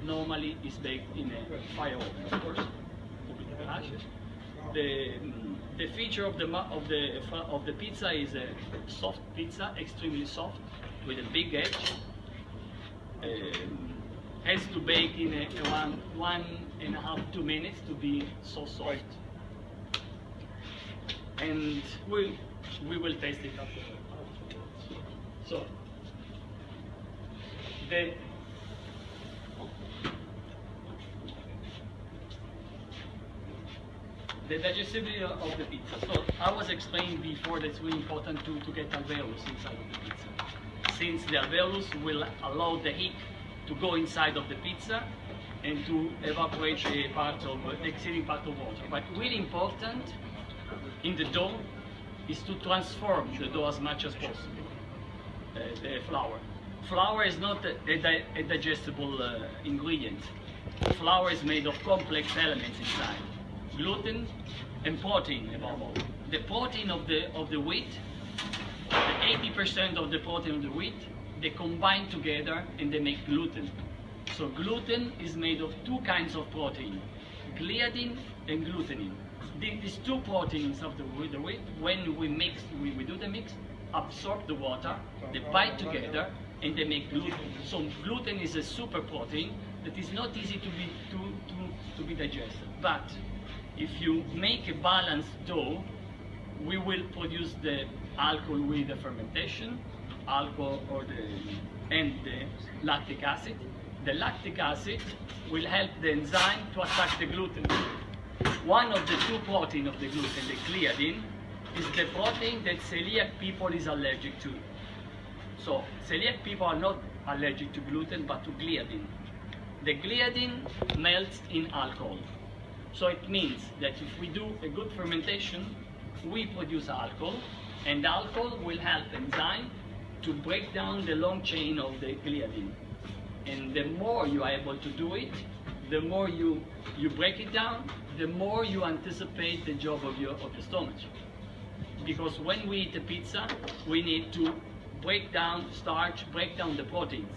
normally is baked in a fire oven, of course, with the ashes. The feature of the pizza is a soft pizza, extremely soft, with a big edge. Has to bake in around 1.5–2 minutes to be so soft. And we will taste it afterwards. So the digestibility of the pizza. So I was explaining before that it's really important to get alveolus inside of the pizza, since the alveolus will allow the heat to go inside of the pizza and to evaporate the exceeding part of water. But really important in the dough is to transform the dough as much as possible, the flour. Flour is not a digestible ingredient. Flour is made of complex elements inside. Gluten and protein above all. The protein of the wheat, the 80% of the protein of the wheat, they combine together and they make gluten. So gluten is made of two kinds of protein, gliadin and glutenin. These two proteins of the wheat, when we do the mix, absorb the water, they bind together, and they make gluten. So gluten is a super protein that is not easy to be digested. But if you make a balanced dough, we will produce the alcohol with the fermentation, and the lactic acid. The lactic acid will help the enzyme to attack the gluten. One of the two proteins of the gluten, the gliadin, is the protein that celiac people is allergic to. So celiac people are not allergic to gluten but to gliadin. The gliadin melts in alcohol. So it means that if we do a good fermentation, we produce alcohol, and alcohol will help enzyme to break down the long chain of the gliadin. And the more you are able to do it, the more you break it down, the more you anticipate the job of your stomach. Because when we eat a pizza, we need to break down starch, break down the proteins,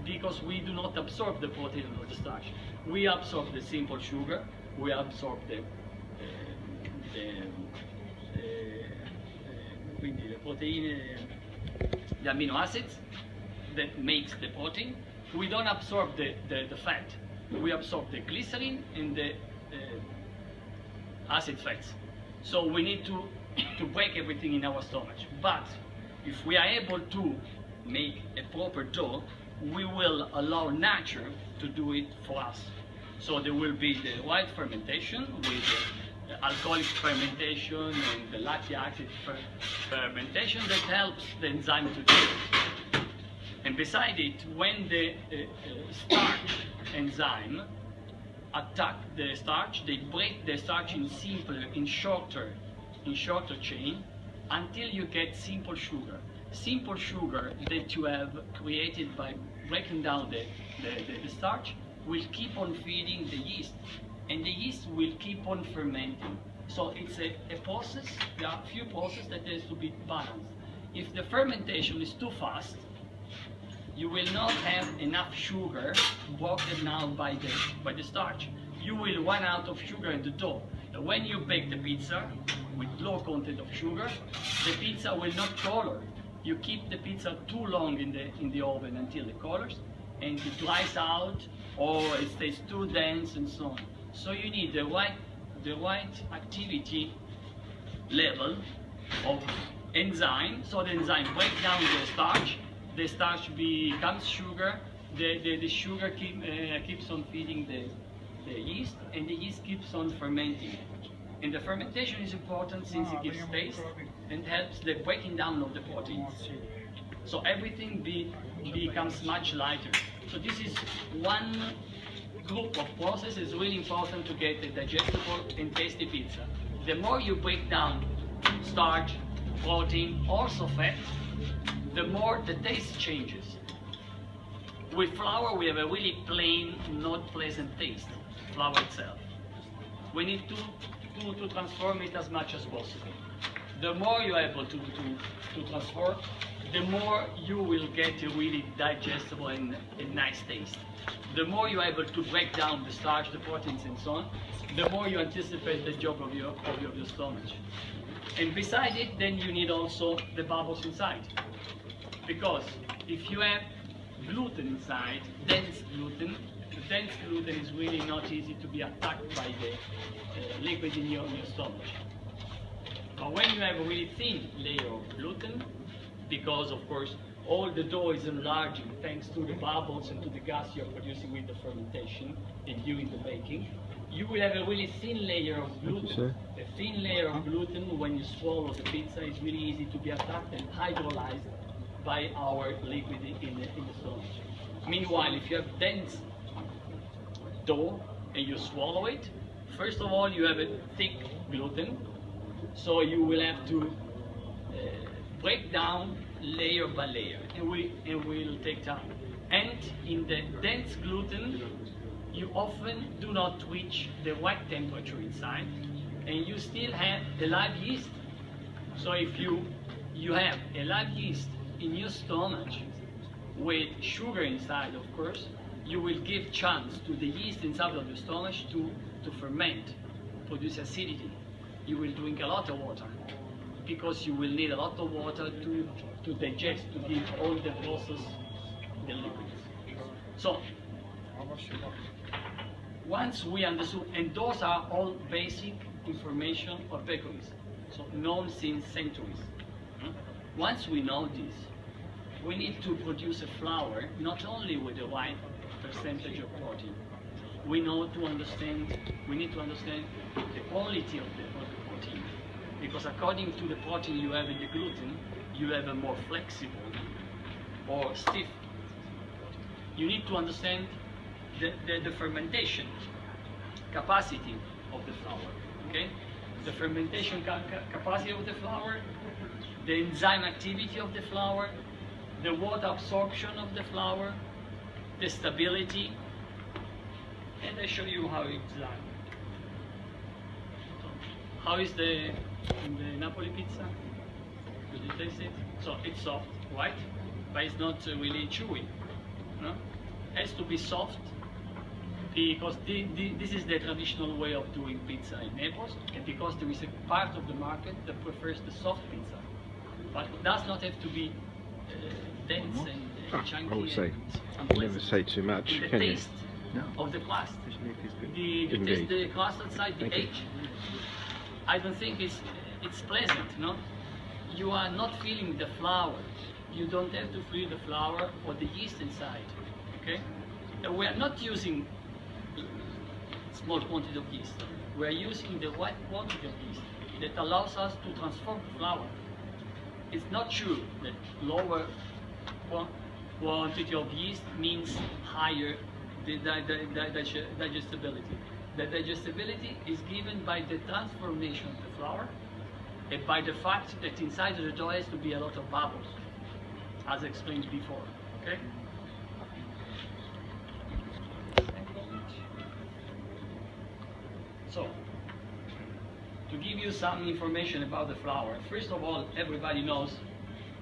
because we do not absorb the protein of the starch. We absorb the simple sugar, we absorb the protein, the amino acids that makes the protein. We don't absorb the fat. We absorb the glycerin and the acid fats. So we need to break everything in our stomach. But if we are able to make a proper dough, we will allow nature to do it for us. So there will be the right fermentation with the alcoholic fermentation and the lactic acid fermentation that helps the enzyme to do it. And beside it, when the starch enzyme attack the starch, they break the starch in shorter chain until you get simple sugar. Simple sugar that you have created by breaking down the starch will keep on feeding the yeast, and the yeast will keep on fermenting. So it's a process. There are a few processes that has to be balanced. If the fermentation is too fast, you will not have enough sugar broken down by the starch. You will run out of sugar in the dough. And when you bake the pizza with low content of sugar, the pizza will not color. You keep the pizza too long in the oven until it colors, and it dries out, or it stays too dense, and so on. So you need the right activity level of enzyme, so the enzyme breaks down the starch becomes sugar, the sugar keeps on feeding the yeast, and the yeast keeps on fermenting. And the fermentation is important since it gives taste and helps the breaking down of the proteins. So everything becomes much lighter. So this is one group of processes. It's really important to get a digestible and tasty pizza. The more you break down starch, protein, also fat, the more the taste changes. With flour, we have a really plain, not pleasant taste, flour itself. We need to transform it as much as possible. the more you're able to transfer, the more you will get a really digestible and a nice taste. The more you're able to break down the starch, the proteins, and so on, the more you anticipate the job of your stomach. And beside it, then you need also the bubbles inside. Because if you have gluten inside, dense gluten, the dense gluten is really not easy to be attacked by the liquid in your stomach. But when you have a really thin layer of gluten, because of course all the dough is enlarging thanks to the bubbles and to the gas you're producing with the fermentation and during the baking, you will have a really thin layer of gluten. A thin layer of gluten, when you swallow the pizza, is really easy to be attacked and hydrolyzed by our liquid in the stomach. Meanwhile, if you have dense dough and you swallow it, first of all you have a thick gluten, so you will have to break down layer by layer, and will take time. And in the dense gluten, you often do not reach the right temperature inside, and you still have the live yeast. So if you have a live yeast in your stomach with sugar inside, of course, you will give chance to the yeast inside of your stomach to ferment, produce acidity. You will drink a lot of water, because you will need a lot of water to digest, to give all the process the liquids. So once we understood, and those are all basic information of bakeries, so known since centuries. Once we know this, we need to produce a flour not only with the right percentage of protein. We need to understand the quality of the protein, because according to the protein you have in the gluten, you have a more flexible or stiff. You need to understand the fermentation capacity of the flour. Okay, the fermentation capacity of the flour, the enzyme activity of the flour, the water absorption of the flour, the stability, and I show you how it's done. So, how is the Napoli pizza? Did you taste it? So it's soft, right? But it's not really chewy. No? It has to be soft, because this is the traditional way of doing pizza in Naples, and because there is a part of the market that prefers the soft pizza. But it does not have to be dense and chunky. I would say, and never say too much, and the can you? taste of the crust. You taste the crust outside the edge. I don't think it's pleasant, no? You are not feeling the flour. You don't have to feel the flour or the yeast inside, okay? And we are not using small quantity of yeast. We are using the right quantity of yeast that allows us to transform the flour. It's not true that lower quantity of yeast means higher digestibility. The digestibility is given by the transformation of the flour and by the fact that inside of the dough has to be a lot of bubbles, as explained before. Okay? So, to give you some information about the flour, first of all, everybody knows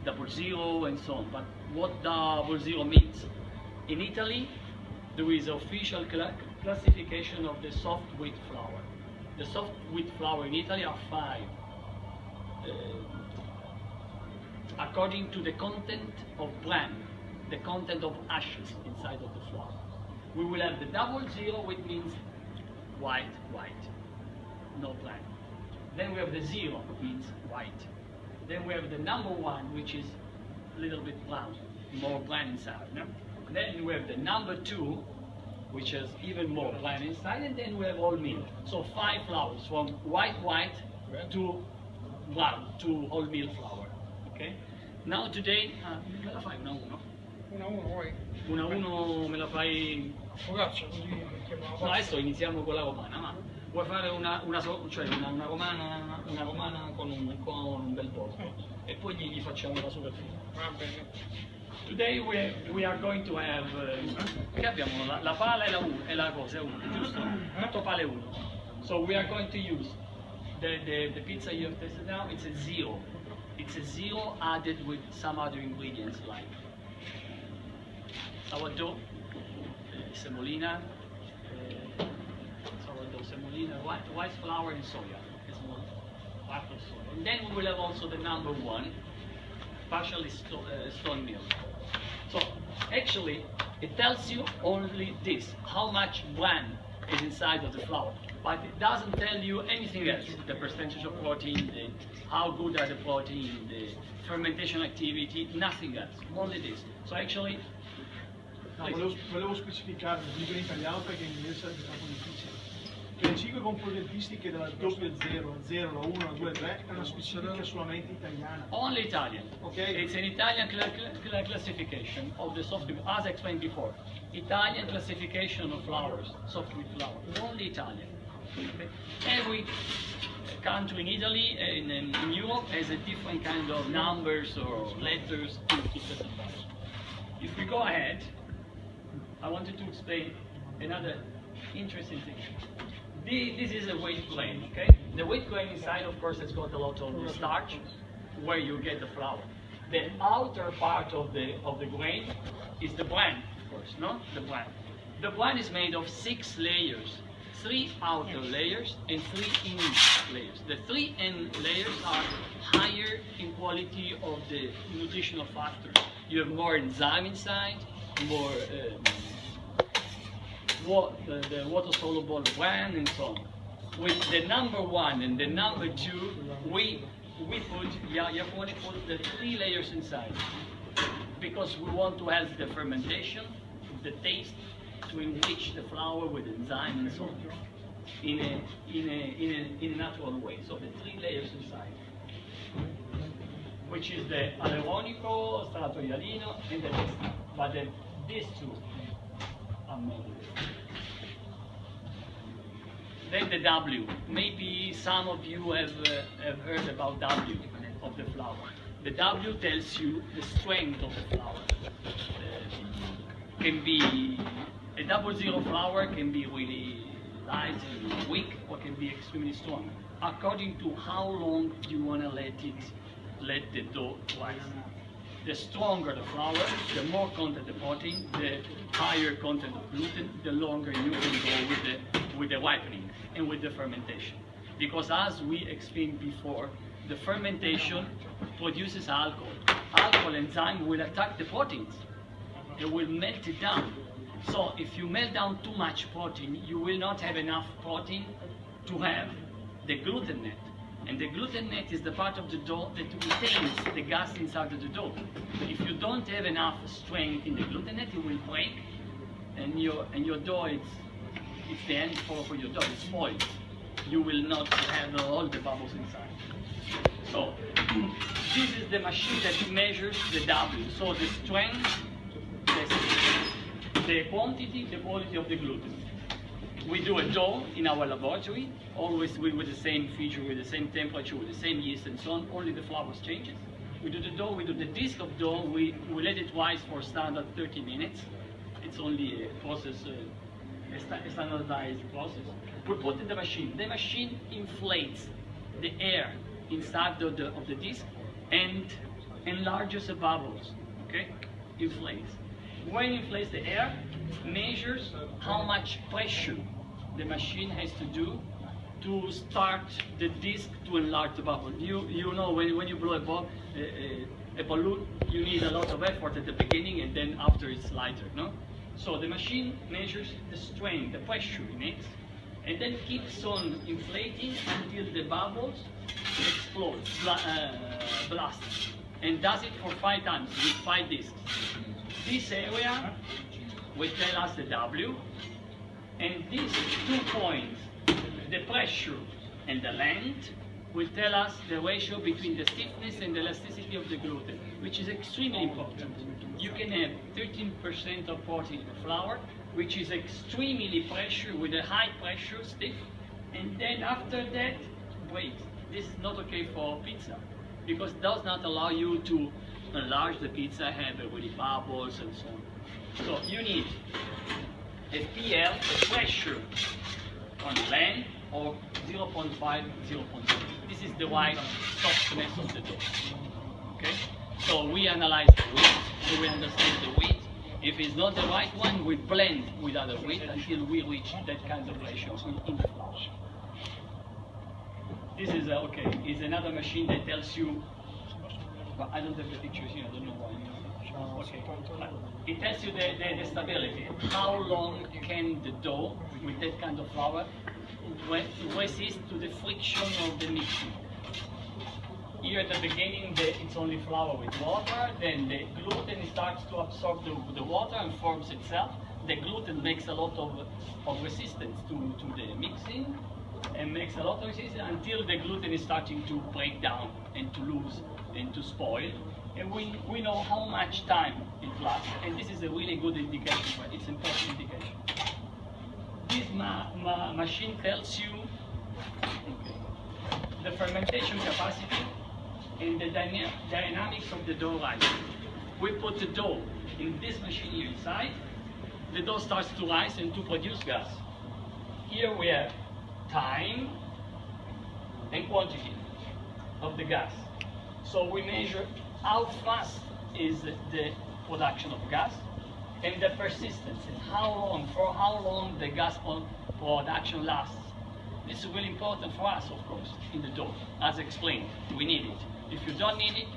double zero and so on, but what double zero means? In Italy, there is official classification of the soft wheat flour. The soft wheat flour in Italy are 5, according to the content of bran, the content of ashes inside of the flour. We will have the double zero, which means white, no bran. Then we have the 0, which means white. Then we have the number 1, which is a little bit brown, more bran inside. No? Then we have the number 2, which has even more bran inside, and then we have all meal. So 5 flours, from white to brown, to all meal flour. Okay? Now today, me la fai 1-1? 1-1 vuoi? 1-1 me la fai... Focaccia, così mettiamo la No, adesso iniziamo con la romana, ma vuoi fare una romana con un bel porco e poi gli facciamo la superficie. Va bene. Today we are going to have che abbiamo la pala e la cosa è una, giusto? Tutto pala è uno. So we are going to use the pizza you have tasted now, it's a zero. It's a zero added with some other ingredients like sourdough, semolina, white flour and soya. A small part of soya. And then we will have also the number one, partially stone milk. So actually, it tells you only this, how much bran is inside of the flour. But it doesn't tell you anything else. The percentage of protein, how good are the protein, the fermentation activity, nothing else. Only this. So actually, No, volevo specificare, dico in italiano perché in inglese sarebbe troppo difficile. Che le 5 componentistiche dalla doppia 0, la 0, la 1, la 2, la 3 è una specifica solamente italiana. only Italian. Okay. It's an Italian classification of the soft wheat, as explained before. Italian classification of flours, soft wheat flour. Only Italian. Okay. Every country in Italy and in Europe has a different kind of numbers or letters to specify. If we go ahead, I wanted to explain another interesting thing. This is a wheat grain, okay? The wheat grain inside, of course, has got a lot of starch, where you get the flour. The outer part of the grain is the bran, of course, no? The bran. The bran is made of 6 layers, 3 outer layers and 3 inner layers. The 3 end layers are higher in quality of the nutritional factors. You have more enzyme inside, more the water-soluble bran and so on. With the number 1 and the number 2, we put, Japone put the 3 layers inside because we want to help the fermentation, the taste, to enrich the flour with enzyme and so on in a natural way. So the 3 layers inside, which is the aleronico, strato ialino, and the rest. But these 2 are made. Then the W. Maybe some of you have heard about W of the flour. The W tells you the strength of the flour. Can be a 00 flour can be really light and weak, or can be extremely strong, according to how long you want to let the dough rise. The stronger the flour, the more content of protein, the higher content of gluten, the longer you can go with the ripening and with the fermentation. Because as we explained before, the fermentation produces alcohol. Alcohol enzyme will attack the proteins. It will melt it down. So if you melt down too much protein, you will not have enough protein to have the gluten net. And the gluten net is the part of the dough that retains the gas inside of the dough. If you don't have enough strength in the gluten net, it will break, and your dough, it's the end for your dough, it's spoiled. You will not have all the bubbles inside. So this is the machine that measures the W. So the strength, the quantity, the quality of the gluten. We do a dough in our laboratory, always with the same feature, with the same temperature, with the same yeast and so on, only the flour changes. We do the dough, we do the disc of dough, we let it rise for standard 30 minutes. It's only a process, a standardized process. We put in the machine. The machine inflates the air inside of the disc and enlarges the bubbles, okay? Inflates. When it inflates the air, measures how much pressure the machine has to do to start the disc to enlarge the bubble. You know when you blow a balloon, you need a lot of effort at the beginning, and then after it's lighter, no? So the machine measures the strain, the pressure it makes, and then keeps on inflating until the bubbles explode, blast, and does it for 5 times with 5 discs. This area will tell us the W, and these 2 points, the pressure and the length, will tell us the ratio between the stiffness and the elasticity of the gluten, which is extremely important. You can have 13% of protein in the flour, which is extremely pressure, with a high pressure, stiff, and then after that, wait, this is not okay for pizza, because it does not allow you to enlarge the pizza, have really bubbles and so on. So you need a PL, a pressure on length, or 0.5, 0.6. This is the right softness of the dough. Okay? So we analyze the wheat, so we understand the wheat. If it's not the right one, we blend with other wheat until we reach that kind of ratio in the flour. This is is another machine that tells you. But I don't have the pictures here. I don't know why. Okay. It tells you the stability. How long can the dough with that kind of flour resist to the friction of the mixing? Here at the beginning, it's only flour with water. Then the gluten starts to absorb the water and forms itself. The gluten makes a lot of resistance to the mixing, and makes a lot of resistance until the gluten is starting to break down and to lose and to spoil. And we know how much time it lasts, and this is a really good indication, but it's an important indication. This machine tells you the fermentation capacity and the dynamics of the dough rising. We put the dough in this machine here inside. The dough starts to rise and to produce gas. Here we have time and quantity of the gas. So we measure how fast is the production of gas and the persistence and for how long the gas production lasts. This is really important for us, of course, in the dough. As explained, we need it. If you don't need it,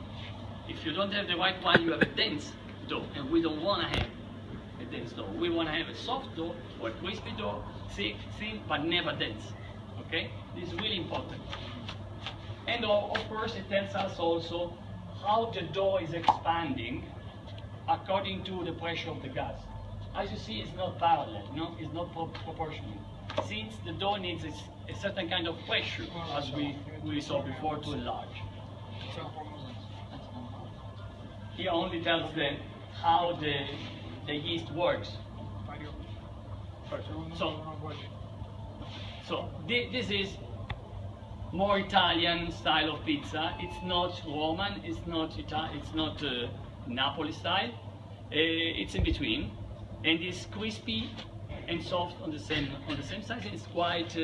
if you don't have the right one, you have a dense dough, and we don't want to have a dense dough. We want to have a soft dough or a crispy dough, thin but never dense. Okay? This is really important. And of course, it tells us also how the dough is expanding according to the pressure of the gas. As you see, it's not parallel, no? It's not proportional. Since the dough needs a certain kind of pressure, as we saw before, to enlarge. He only tells them how the yeast works. So this is more Italian style of pizza. It's not Roman. It's not Napoli style. It's in between, and it's crispy and soft on the same size. It's quite.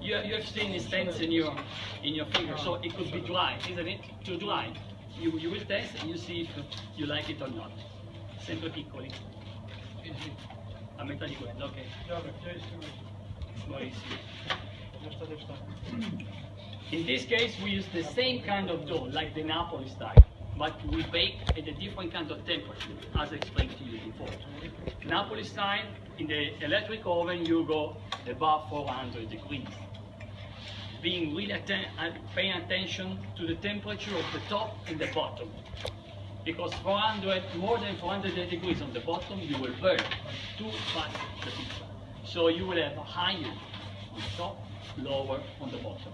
You have seen the stems in your finger, so it could be dry, isn't it? Too dry. You will taste and you see if you like it or not. Sempre piccoli. A metà di quello, ok. Buonissimo. In this case, we use the same kind of dough, like the Napoli style, but we bake at a different kind of temperature, as explained to you before. Napoli style, in the electric oven, you go above 400 degrees. Being really paying attention to the temperature of the top and the bottom. Because more than 400 degrees on the bottom, you will burn too fast the pizza. So you will have higher on the top, lower on the bottom.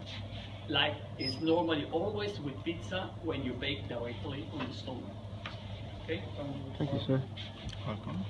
Like is normally always with pizza when you bake directly on the stone. Okay? Thank you, sir. Welcome.